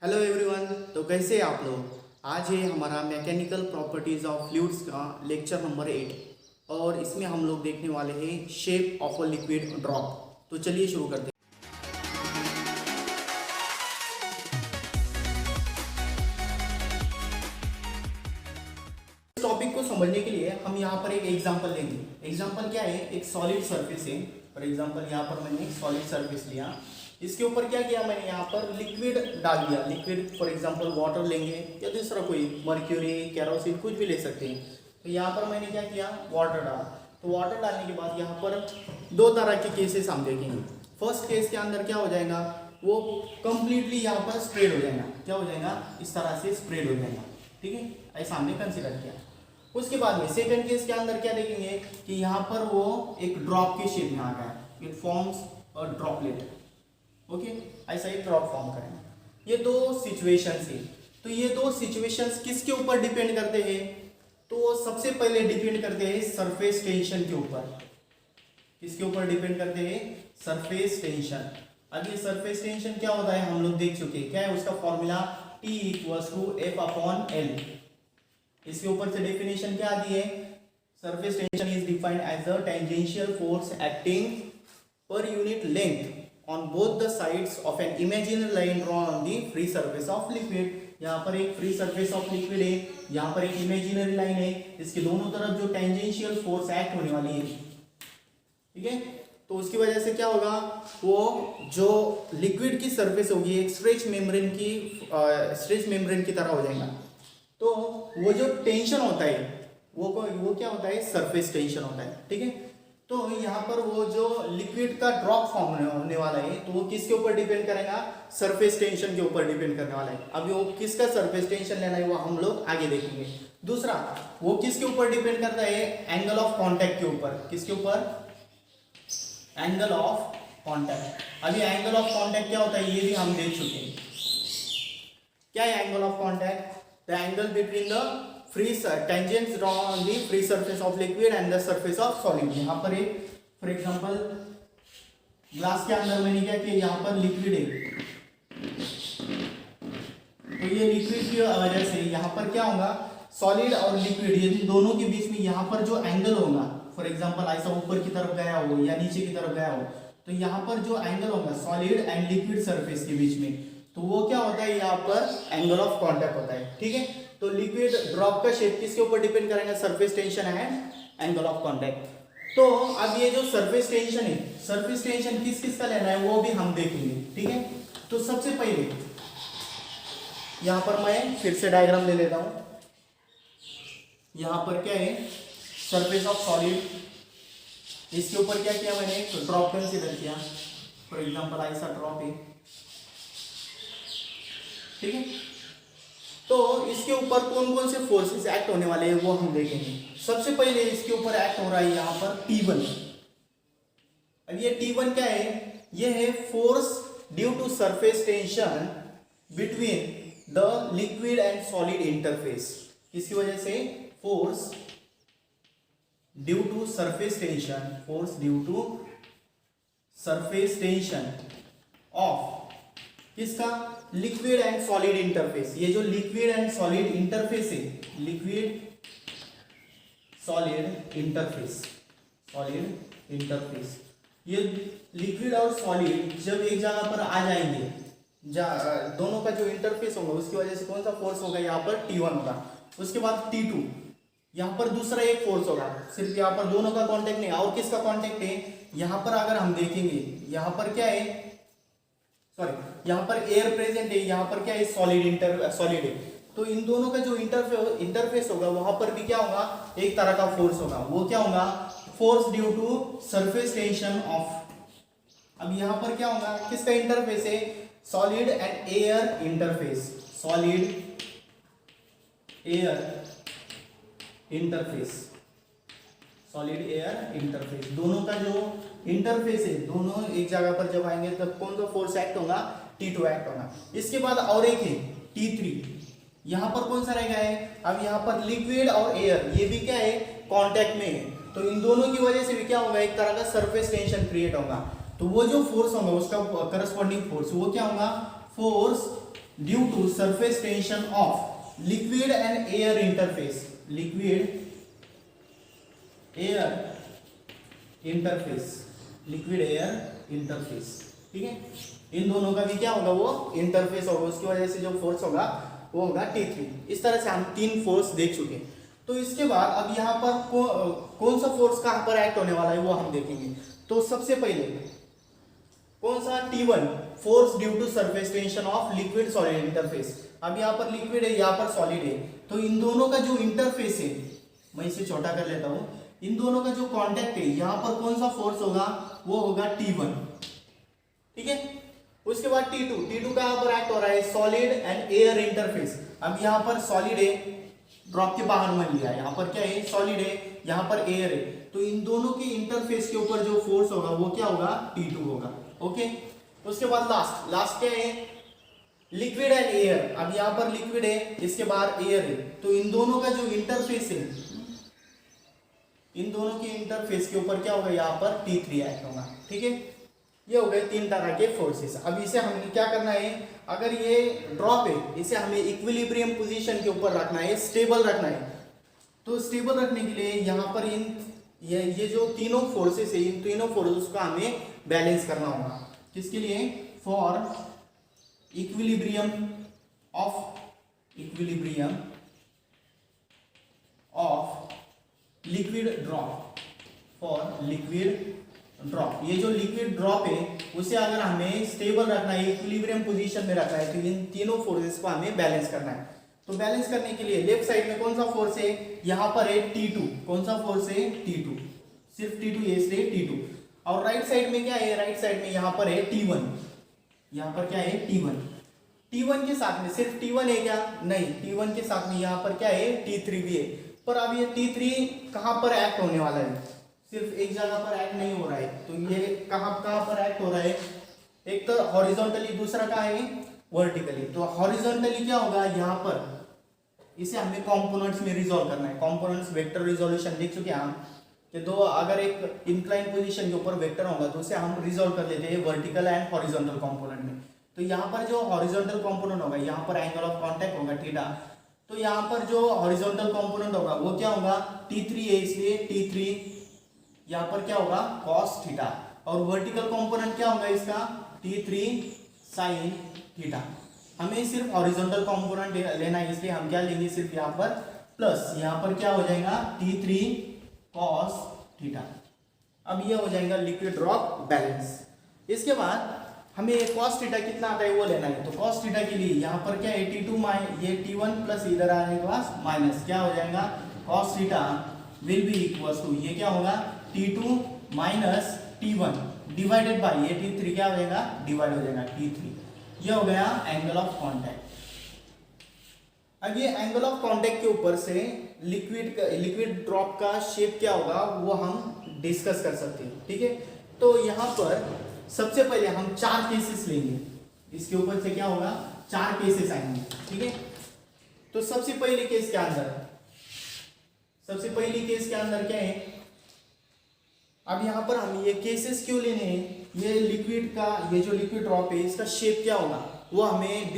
Hello everyone. तो कैसे हैं आप लोग। आज है हमारा मैकेनिकल प्रॉपर्टीज़ ऑफ फ्लूइड्स का लेक्चर नंबर 8 और इसमें हम लोग देखने वाले हैं shape of a liquid drop. तो चलिए शुरू करते हैं। इस टॉपिक को समझने के लिए हम यहाँ पर एक एग्जांपल लेंगे। एग्जांपल क्या है, एक सॉलिड सरफेस है। फॉर एग्जांपल यहाँ पर मैंने एक सॉलिड सरफेस लिया, इसके ऊपर क्या किया मैंने, यहाँ पर लिक्विड डाल दिया। लिक्विड फॉर एग्जांपल वाटर लेंगे या दूसरा कोई मर्क्यूरी कैरोसिन कुछ भी ले सकते हैं। तो यहाँ पर मैंने क्या किया, वाटर डाला। तो वाटर डालने के बाद यहाँ पर दो तरह के केसेस हम देखेंगे। फर्स्ट केस के अंदर क्या हो जाएगा, वो कंप्लीटली यहाँ पर स्प्रेड हो जाएगा। क्या हो जाएगा, इस तरह से स्प्रेड हो जाएगा। ठीक है, ऐसा हमने कंसिडर किया। उसके बाद में सेकंड केस के अंदर क्या देखेंगे कि यहाँ पर वो एक ड्रॉप के शेप में आ गया, it forms a droplet. Okay, ऐसा ही ड्रॉप फॉर्म करेंगे। ये दो सिचुएशंस है। तो ये दो सिचुएशंस किसके ऊपर डिपेंड करते हैं, तो सबसे पहले डिपेंड करते हैं सरफेस टेंशन के ऊपर। किसके ऊपर डिपेंड करते हैं, सरफेस टेंशन। अब ये सरफेस टेंशन क्या होता है हम लोग देख चुके हैं। क्या है उसका फॉर्मूला, T = F/L। इसके ऊपर से डेफिनेशन क्या आती है, surface tension is defined as the tangential force acting per unit length on both the sides of an imaginary line drawn on the free surface of liquid। यहाँ पर एक free surface of liquid है, यहाँ पर एक imaginary line है, इसके दोनों तरफ जो टेंजेंशियल फोर्स एक्ट होने वाली है। ठीक है, तो उसकी वजह से क्या होगा, वो जो लिक्विड की सरफेस होगी एक स्ट्रेच मेम्ब्रेन की तरह हो जाएगा। तो वो जो टेंशन होता है वो क्या होता है, सरफेस टेंशन होता है। ठीक है, तो यहाँ पर वो जो लिक्विड का ड्रॉप फॉर्म होने वाला है तो वो किसके ऊपर डिपेंड करेगा, सरफेस टेंशन के ऊपर डिपेंड करने वाला है। अब वो किसका सरफेस टेंशन लेना है वो हम लोग आगे देखेंगे। दूसरा, वो किसके ऊपर डिपेंड करता है, एंगल ऑफ कांटेक्ट के ऊपर। किसके ऊपर, एंगल ऑफ कांटेक्ट। अभी एंगल ऑफ कांटेक्ट क्या होता है ये भी हम देख चुके हैं। क्या है angle of contact, the angle between the free tangents drawn on the free surface of liquid and the surface of solid। यहाँ पर एक फॉर एग्जांपल ग्लास के अंदर मैंने क्या किया, यहाँ पर लिक्विड है। तो ये लिक्विड की वजह से यहाँ पर क्या होगा, सॉलिड और लिक्विड ये दोनों के बीच में यहाँ पर जो एंगल होगा, फॉर एग्जांपल ऐसा ऊपर की तरफ गया हो या नीचे की तरफ गया हो, तो यहाँ पर जो एंगल होगा सॉलिड एंड लिक्विड सरफेस के बीच में, तो वो क्या होता है, यहाँ पर एंगल ऑफ कांटेक्ट होता है। ठीक है, तो लिक्विड ड्रॉप का शेप किसके ऊपर डिपेंड करेगा, surface tension and angle of contact. तो अब ये जो सरफेस टेंशन है, सरफेस टेंशन किस किस का लेना है वो भी हम देखेंगे। ठीक है, तो सबसे पहले यहां पर मैं फिर से डायग्राम ले लेता हूं। यहां पर क्या है, सरफेस ऑफ सॉलिड, इसके ऊपर क्या किया मैंने, तो ड्रॉप कंसीडर किया। फॉर एग्जांपल ऐसा ड्रॉप है। ठीक है, तो इसके ऊपर कौन कौन से फोर्सेस एक्ट होने वाले हैं वो हम देखेंगे। सबसे पहले इसके ऊपर एक्ट हो रहा है यहाँ पर T1। अब ये T1 क्या है, ये है force due to surface tension between the liquid and solid interface. किसकी वजह से, force due to surface tension, force due to surface tension of किसका, लिक्विड एंड सॉलिड इंटरफेस। ये जो लिक्विड एंड सॉलिड इंटरफेस है, liquid solid interface, solid interface, ये liquid और solid जब एक जगह पर आ जाएंगे, दोनों का जो इंटरफेस होगा उसकी वजह से कौन सा फोर्स होगा, यहाँ पर T1 होगा। उसके बाद T2, यहाँ पर दूसरा एक फोर्स होगा। सिर्फ यहाँ पर दोनों का कॉन्टेक्ट नहीं, और किसका कॉन्टेक्ट है, यहाँ पर अगर हम देखेंगे यहाँ पर क्या है, सॉरी यहाँ पर एयर प्रेजेंट है, यहाँ पर क्या है, सॉलिड है। तो इन दोनों का जो इंटरफेस होगा वहां पर भी क्या होगा, एक तरह का फोर्स होगा। वो क्या होगा, force due to surface tension of. अब यहाँ पर क्या होगा, किसका इंटरफेस है, solid and air interface, solid air interface, solid air interface. दोनों का जो इंटरफेस है, दोनों एक जगह पर जब आएंगे तब कौन सा फोर्स एक्ट होगा, T2 एक्ट होगा। इसके बाद और एक है T3, यहाँ पर कौन सा रहेगा है, अब यहाँ पर लिक्विड और एयर ये भी क्या है, कांटेक्ट में है। तो इन दोनों की वजह से भी क्या होगा, एक तरह का सरफेस टेंशन क्रिएट होगा। तो वो जो फोर्स होगा उसका करस्पॉन्डिंग फोर्स वो क्या होगा, force due to surface tension of liquid and air interface, liquid air interface, liquid air interface, ठीक है। इन दोनों का भी क्या होगा, वो इंटरफेस होगा, उसकी वजह से जो फोर्स होगा वो होगा T3। इस तरह से हम 3 फोर्स देख चुके। तो इसके बाद अब यहाँ पर कौन सा फोर्स कहाँ पर एक्ट होने वाला है वो हम देखेंगे। तो सबसे पहले कौन सा, T1, force due to surface tension of liquid solid interface. अब यहाँ पर लिक्विड है, यहाँ पर सॉलिड है, तो इन दोनों का जो इंटरफेस है, मैं इसे छोटा कर लेता हूँ, इन दोनों का जो कांटेक्ट है, यहाँ पर कौन सा फोर्स होगा, वो होगा T1, ठीक है। उसके बाद T2, T2 कहाँ पर एक्ट हो रहा है, सॉलिड एंड एयर इंटरफेस। अब यहाँ पर सॉलिड है, ड्रॉप के बाहर मान लिया, यहाँ पर क्या है, सॉलिड है, यहाँ पर एयर है, तो इन दोनों के इंटरफेस के ऊपर जो फोर्स होगा वो क्या होगा, T2 होगा, ओके। उसके बाद लास्ट क्या है, लिक्विड एंड एयर। अब यहाँ पर लिक्विड है, इसके बाहर एयर है, तो इन दोनों का जो इंटरफेस है, इन दोनों के इंटरफेस के ऊपर क्या होगा, यहाँ पर T3 एक्ट होगा, ठीक है। ये हो गए 3 तरह के फोर्सेस। अब इसे हमें क्या करना है, अगर ये ड्रॉप है, इसे हमें इक्विलिब्रियम पोजीशन के ऊपर रखना है, स्टेबल रखना है। तो स्टेबल रखने के लिए यहाँ पर ये जो तीनों फोर्सेस है, इन तीनों फोर्सेस का हमें बैलेंस करना होगा। किसके लिए, for equilibrium of liquid drop, for liquid drop. ये जो लिक्विड ड्रॉप है उसे अगर हमें स्टेबल रखना है, इक्विलिब्रियम पोजीशन में रखना है, तो इन तीनों फोर्सेस को हमें बैलेंस करना है। तो बैलेंस करने के लिए लेफ्ट साइड में कौन सा फोर्स है, यहाँ पर है T2। कौन सा फोर्स है, T2, सिर्फ T2 है, इसलिए T2। और राइट साइड में क्या है, राइट साइड में यहाँ पर है T1, यहाँ पर क्या है, T1 के साथ में सिर्फ T1 है क्या, नहीं, T1 के साथ में यहाँ पर क्या है, T3 भी है। पर अब ये T3 कहाँ पर एक्ट होने वाला है, सिर्फ एक जगह पर एक्ट नहीं हो रहा है, तो ये कहाँ पर एक्ट हो रहा है, एक तो हॉरिजॉन्टली, दूसरा क्या है, वर्टिकली। तो हॉरिजॉन्टली क्या होगा, यहाँ पर इसे हमें कंपोनेंट्स में रिजॉल्व करना है। कंपोनेंट्स वेक्टर रिजोल्यूशन देख चुके हैं हम कि दो, अगर एक इंक्लाइन पोजीशन के ऊपर वेक्टर होगा तो उसे हम रिजॉल्व कर लेते हैं वर्टिकल एंड हॉरिजॉन्टल कंपोनेंट में। तो यहाँ पर जो हॉरिजॉन्टल कंपोनेंट होगा, यहाँ पर एंगल ऑफ कांटेक्ट होगा थीटा, तो यहाँ पर जो हॉरिजॉन्टल कंपोनेंट होगा वो क्या होगा, T3 है, इसलिए T3 यहाँ पर क्या होगा, cos थीटा। और वर्टिकल कंपोनेंट क्या होगा इसका, T3 sin थीटा। हमें सिर्फ हॉरिजॉन्टल कंपोनेंट लेना है, इसलिए हम क्या लेंगे, सिर्फ यहाँ पर प्लस, यहाँ पर क्या हो जाएगा, T3 cos थीटा। अब ये हो जाएगा लिक्विड ड्रॉप बैलेंस। इसके बाद हमें cos थीटा कितना आता है वो लेना है। तो cos थीटा के लिए यहाँ पर क्या है, T2 ये T1 प्लस इधर आने के बाद माइनस, क्या हो जाएगा, cos theta will be equal to, ये क्या होगा, T2 minus T1 divided by ये T3 क्या हो जाएगा, डिवाइड हो जाएगा T3। ये हो गया एंगल ऑफ कांटेक्ट। अब ये एंगल ऑफ कांटेक्ट के ऊपर से लिक्विड ड्रॉप का शेप क्या होगा वो हम डिस्कस कर सकते हैं, ठीक है। तो यहाँ पर सबसे पहले हम 4 केसेस लेंगे, इसके ऊपर से क्या होगा, 4 केसेस आएंगे, ठीक है। तो सबसे पहले केस के अंदर क्या है, अब यहाँ पर हम ये केसेस क्यों लेने हैं, ये लिक्विड का, ये जो लिक्विड ड्रॉप है इसका शेप क्या होगा वो हमें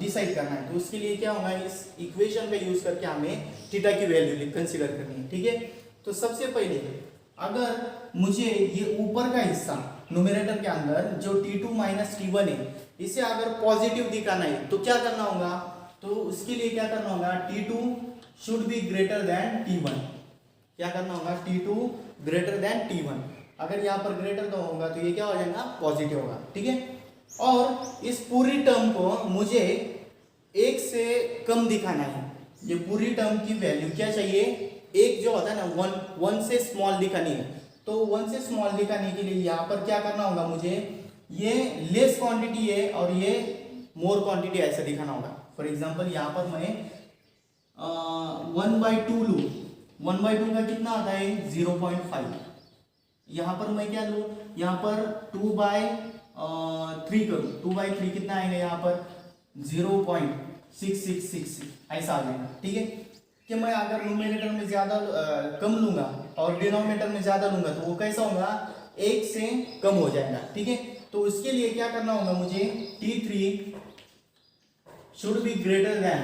डिसाइड करना है। तो उसके लिए क्या होगा, इस इक्वेशन का यूज करके हमें थीटा की वैल्यू कंसीडर करनी है, ठीक है। तो सबसे पहले अगर मुझे ये ऊपर का हिस्सा न्यूमरेटर के अंदर जो T2 माइनस T1 है, इसे अगर पॉजिटिव दिखाना है तो क्या करना होगा, तो उसके लिए क्या करना होगा, T2 should be greater than T1। क्या करना होगा, T2 ग्रेटर देन T1। अगर यहाँ पर ग्रेटर तो होगा तो ये क्या हो जाएगा, पॉजिटिव होगा, ठीक है। और इस पूरी टर्म को मुझे 1 से कम दिखाना है। ये पूरी टर्म की वैल्यू क्या चाहिए, 1 जो होता है ना, 1 से स्मॉल दिखानी है। तो 1 से स्मॉल दिखाने के लिए यहाँ पर क्या करना होगा, मुझे ये लेस क्वांटिटी है और ये मोर क्वांटिटी ऐसा दिखाना होगा। फॉर एग्जांपल यहाँ पर मैं 1/2 लूँ, 1/2 का कितना आता है, 0.5। यहाँ पर मैं क्या लूँ, यहाँ पर 2/3 करूँ, 2/3 कितना आएगा, यहाँ पर 0.6666 ऐसा आ जाएगा, ठीक है। कि मैं अगर न्यूमरेटर में ज़्यादा कम लूँगा और डिनोमिनेटर में ज़्यादा लूँगा तो वो कैसा होगा, 1 से कम हो जाएगा, ठीक है। तो उसके लिए क्या करना होगा, मुझे T3 should be greater than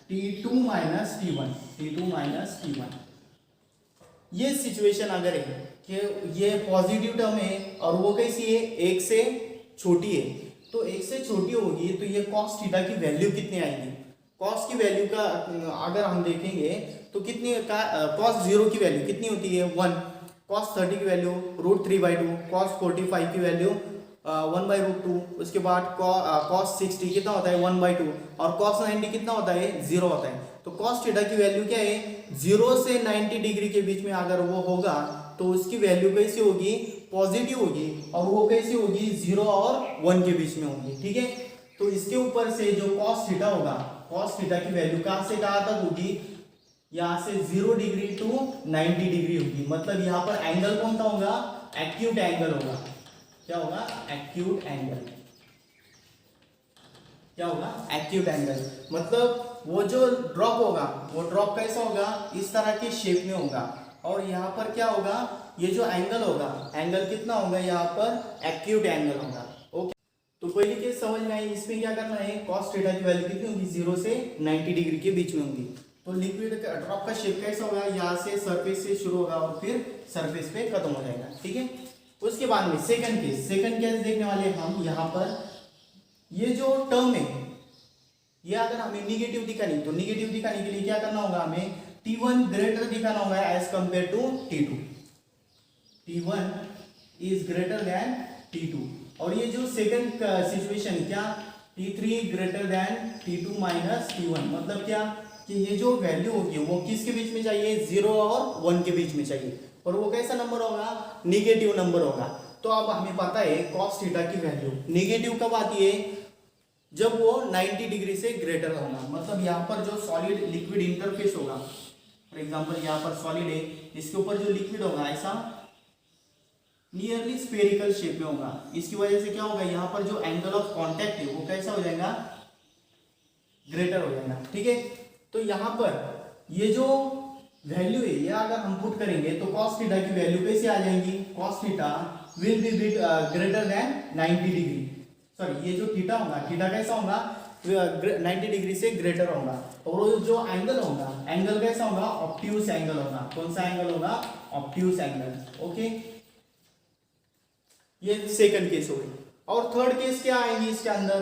T2 minus T1। ये सिचुएशन अगर है कि ये पॉजिटिव टर्म है और वो कैसी है, एक से छोटी है, तो एक से छोटी होगी तो ये cos थीटा की वैल्यू कितनी आएगी? cos की वैल्यू का अगर हम देखेंगे तो कितनी का cos 0 की वैल्यू कितनी होती है? 1। cos 30 की वैल्यू √3/2, cos 45 की वैल्यू 1/√2, उसके बाद cos 60 कितना होता है? 1/2, और cos 90 कितना होता है? 0 होता है। तो cos थीटा की वैल्यू क्या है? 0 से 90 डिग्री के बीच में अगर वो होगा तो उसकी वैल्यू कैसी होगी? पॉजिटिव होगी, और वो कैसी होगी? 0 और 1 के बीच में होगी। ठीक है, तो इसके ऊपर से जो cos थीटा होगा, cos थीटा की वैल्यू कहाँ से कहाँ तक होगी? यहाँ से 0 डिग्री टू 90 डिग्री होगी। मतलब यहाँ पर एंगल कौन सा होगा? एक्यूट एंगल होगा। क्या होगा? Acute angle. क्या होगा? Acute angle. मतलब वो जो ड्रॉप होगा, वो ड्रॉप कैसा होगा? इस तरह के शेप में होगा, और यहाँ पर क्या होगा? ये जो एंगल होगा, एंगल कितना होगा? यहाँ पर एक्यूट एंगल होगा। ओके, तो पहली केस समझ में आई। इसमें क्या करना है? cos थीटा की वैल्यू कितनी होगी? 0 से 90 डिग्री के बीच में होगी। तो लिक्विड ड्रॉप का शेप कैसा होगा? यहाँ से सरफेस से शुरू होगा और फिर सरफेस पे खत्म हो जाएगा। ठीक है, उसके बाद में सेकंड केस देखने वाले हम। यहाँ पर ये जो टर्म है, ये अगर हमें निगेटिव दिखानी, तो निगेटिव दिखाने के लिए क्या करना होगा? हमें T1 ग्रेटर दिखाना होगा as compare to T2। T1 is greater than T2। और ये जो सेकंड सिचुएशन क्या? T3 greater than T2 minus T1। मतलब क्या कि ये जो वैल्यू होगी वो किसके बीच में चाहिए? 0 और 1 के बीच में चाहिए, और वो कैसा नंबर होगा? निगेटिव नंबर होगा। तो अब हमें पता है cos थीटा की वैल्यू निगेटिव कब आती है? जब वो 90 डिग्री से ग्रेटर होगा। मतलब यहाँ पर जो सॉलिड लिक्विड इंटरफेस होगा, फॉर एग्जांपल यहाँ पर सॉलिड है, इसके ऊपर जो लिक्विड होगा ऐसा नियरली स्फेरिकल शेप में होगा। इसकी वजह से क्या होगा? यहाँ पर जो एंगल ऑफ कांटेक्ट है वो कैसा हो जाएगा? ग्रेटर हो जाएगा। ठीक है, तो यहाँ पर ये जो वैल्यू है ये अगर हम पुट करेंगे तो cos थीटा की वैल्यू कैसे आ जाएंगी? cos theta will be greater than 90 degree. Sorry, ये जो थीटा होगा, थीटा कैसा होगा? 90 डिग्री से ग्रेटर होगा, और जो एंगल होगा, एंगल कैसा होगा? ऑब्ट्यूस एंगल होगा। कौन सा एंगल होगा? Obtuse angle. ओके, ये सेकंड केस हो गई। और थर्ड केस क्या आएगी इसके अंदर?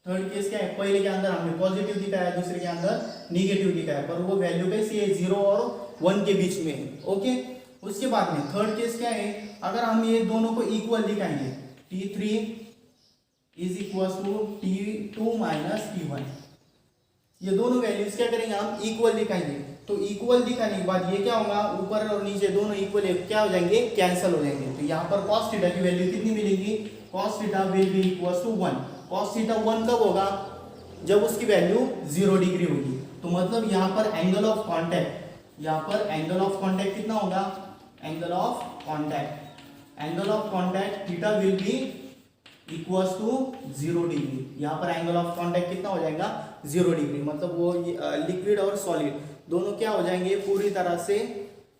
थर्ड केस क्या है? पहले के अंदर हमने पॉजिटिव दिखाया, दूसरे के अंदर निगेटिव दिखाया, पर वो वैल्यू कैसी है? 0 और 1 के बीच में है। ओके, उसके बाद में थर्ड केस क्या है? अगर हम ये दोनों को इक्वल दिखाएंगे, T3 is equal to T2 minus T1, ये दोनों वैल्यूज क्या करेंगे? हम इक्वल दिखाएंगे। तो इक्वल दिखाने के बाद ये क्या होगा? ऊपर और नीचे दोनों इक्वल है, क्या हो जाएंगे? कैंसिल हो जाएंगे। तो यहाँ पर cos थीटा की वैल्यू कितनी मिलेगी? cos theta will be equal to 1। cos theta 1 कब होगा? जब उसकी वैल्यू 0 डिग्री होगी। तो मतलब यहाँ पर एंगल ऑफ कांटेक्ट, यहाँ पर एंगल ऑफ कांटेक्ट कितना होगा? Angle of contact theta will be equal to 0 degree. यहाँ पर एंगल ऑफ कांटेक्ट कितना हो जाएगा? 0 डिग्री। मतलब वो लिक्विड और सॉलिड दोनों क्या हो जाएंगे? पूरी तरह से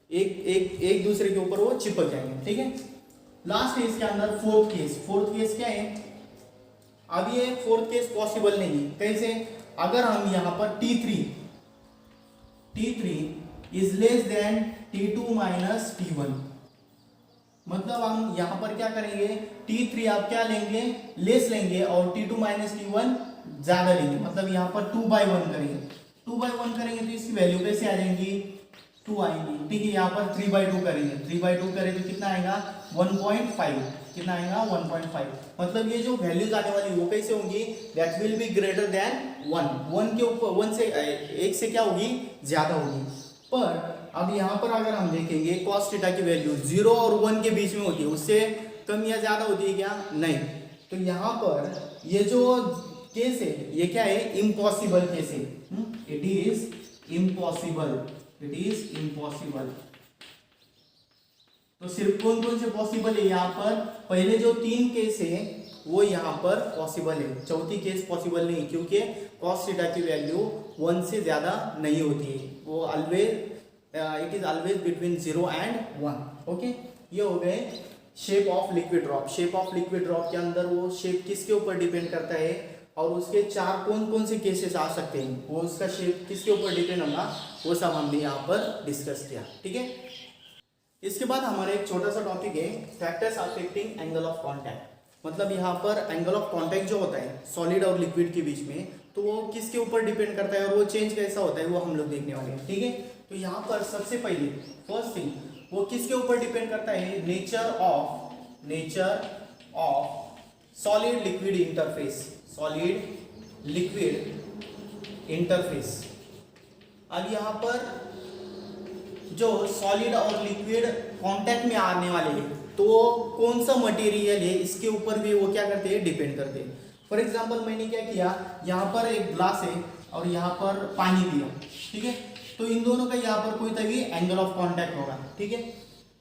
एक दूसरे के ऊपर वो चिपक जाएंगे। ठीक है, लास्ट है इसके अंदर फोर्थ केस क्या है? अब ये फोर्थ केस पॉसिबल नहीं है। कैसे? अगर हम यहाँ पर T3 is less than T2 minus T1, मतलब हम यहाँ पर क्या करेंगे? T3 आप क्या लेंगे? लेस लेंगे, और T2 माइनस T1 ज्यादा लेंगे। मतलब यहाँ पर 2/1 करेंगे। 2/1 करेंगे तो इसकी वैल्यू कैसे आ जाएंगी? 2 आएंगी। ठीक है, यहाँ पर 3/2 करेंगे। 3/2 करें तो कितना आएगा? 1.5। कितना आएगा? 1.5। मतलब ये जो वैल्यूज आने वाली वो कैसे होंगी? That will be greater than 1 के ऊपर 1 से 1 से क्या होगी? ज्यादा होगी। पर अब यहाँ पर अगर हम देखेंगे cos थीटा की वैल्यू 0 और 1 के बीच में होती है, उससे कम या ज्यादा होती है क्या? नहीं। तो यहाँ पर ये जो केस है ये क्या है? इम्पॉसिबल केस है। It is impossible. तो सिर्फ कौन कौन से पॉसिबल है? यहाँ पर पहले जो 3 केस है वो यहाँ पर पॉसिबल है, चौथी केस पॉसिबल नहीं, क्योंकि cos थीटा की वैल्यू 1 से ज्यादा नहीं होती है। वो it is always between 0 and 1। Okay, ये हो गए shape of liquid drop. Shape of liquid drop के अंदर वो शेप किसके ऊपर डिपेंड करता है? और उसके चार कौन कौन से केसेस आ सकते हैं, वो उसका शेप किसके ऊपर डिपेंड होगा, वो सब हमने यहाँ पर डिस्कस किया। ठीक है, इसके बाद हमारा एक छोटा सा टॉपिक है factors affecting angle of contact. मतलब यहाँ पर एंगल ऑफ कांटेक्ट जो होता है सॉलिड और लिक्विड के बीच में, तो वो किसके ऊपर डिपेंड करता है और वो चेंज कैसा होता है वो हम लोग देखने वाले हैं। ठीक है, तो यहाँ पर सबसे पहले फर्स्ट थिंग वो किसके ऊपर डिपेंड करता है, nature of solid liquid interface, solid liquid interface. अब यहाँ पर जो सॉलिड और लिक्विड कांटेक्ट में आने वाले हैं, तो कौन सा मटेरियल है इसके ऊपर भी वो क्या करते हैं, डिपेंड करते हैं। फॉर एग्जांपल मैंने क्या किया, यहाँ पर एक ग्लास है और यहाँ पर पानी लिया। ठीक है, तो इन दोनों का यहाँ पर कोई तभी एंगल ऑफ कांटेक्ट होगा। ठीक है,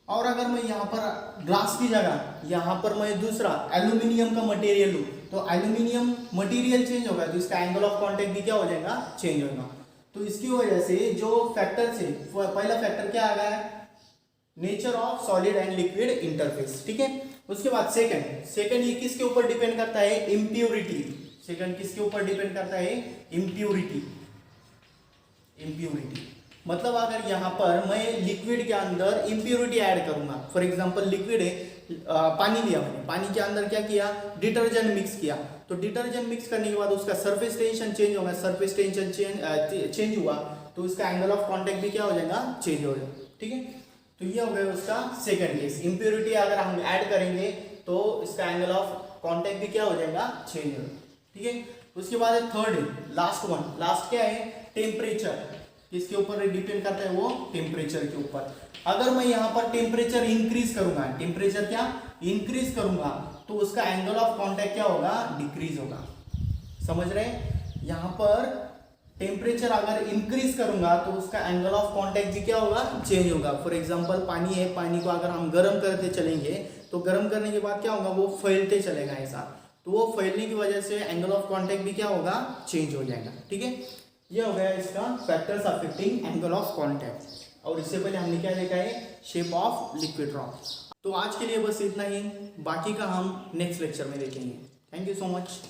और अगर मैं यहाँ पर ग्लास की जगह यहाँ पर मैं दूसरा एल्यूमिनियम का मटेरियल लूँ, तो एल्यूमिनियम मटेरियल चेंज होगा तो इसका एंगल ऑफ कांटेक्ट भी क्या हो जाएगा, चेंज होगा। तो इसकी वजह से जो फैक्टर से पहला फैक्टर क्या आ गया, nature of solid and liquid interface. ठीक है, उसके बाद सेकंड ये किसके ऊपर डिपेंड करता है, इम्प्योरिटी। सेकंड किसके ऊपर डिपेंड करता है, इम्प्योरिटी। मतलब अगर यहाँ पर मैं लिक्विड के अंदर इम्प्योरिटी ऐड करूंगा, फॉर एग्जांपल लिक्विड है, पानी लिया मैंने, पानी के अंदर क्या किया, डिटर्जेंट मिक्स किया, तो डिटर्जेंट मिक्स करने के बाद उसका सरफेस टेंशन चेंज होगा, सरफेस टेंशन चेंज हुआ तो उसका एंगल ऑफ कांटेक्ट भी क्या हो जाएगा, चेंज हो जाएगा। ठीक है, तो ये हो गया उसका सेकंड केस। इम्प्योरिटी अगर हम ऐड करेंगे तो इसका एंगल ऑफ कांटेक्ट भी क्या हो जाएगा, चेंज हो जाएगा। ठीक है, उसके बाद थर्ड है, लास्ट क्या है, टेम्परेचर। किसके ऊपर डिपेंड करता है, वो टेम्परेचर के ऊपर। अगर मैं यहाँ पर टेम्परेचर इंक्रीज करूंगा, टेम्परेचर क्या इंक्रीज करूंगा, तो उसका एंगल ऑफ कांटेक्ट क्या होगा, डिक्रीज होगा। समझ रहे हैं, यहाँ पर टेम्परेचर अगर इंक्रीज करूंगा तो उसका एंगल ऑफ कांटेक्ट भी क्या होगा, चेंज होगा। फॉर एग्जांपल पानी है, पानी को अगर हम गर्म करते चलेंगे तो गर्म करने के बाद क्या होगा, वो फैलते चलेगा ऐसा, तो वो फैलने की वजह से एंगल ऑफ कांटेक्ट भी क्या होगा, चेंज हो जाएगा। ठीक है, ये हो गया इसका factors affecting angle of contact. और इससे पहले हमने क्या देखा है, शेप ऑफ लिक्विड रॉक। तो आज के लिए बस इतना ही, बाकी का हम नेक्स्ट लेक्चर में देखेंगे। Thank you so much.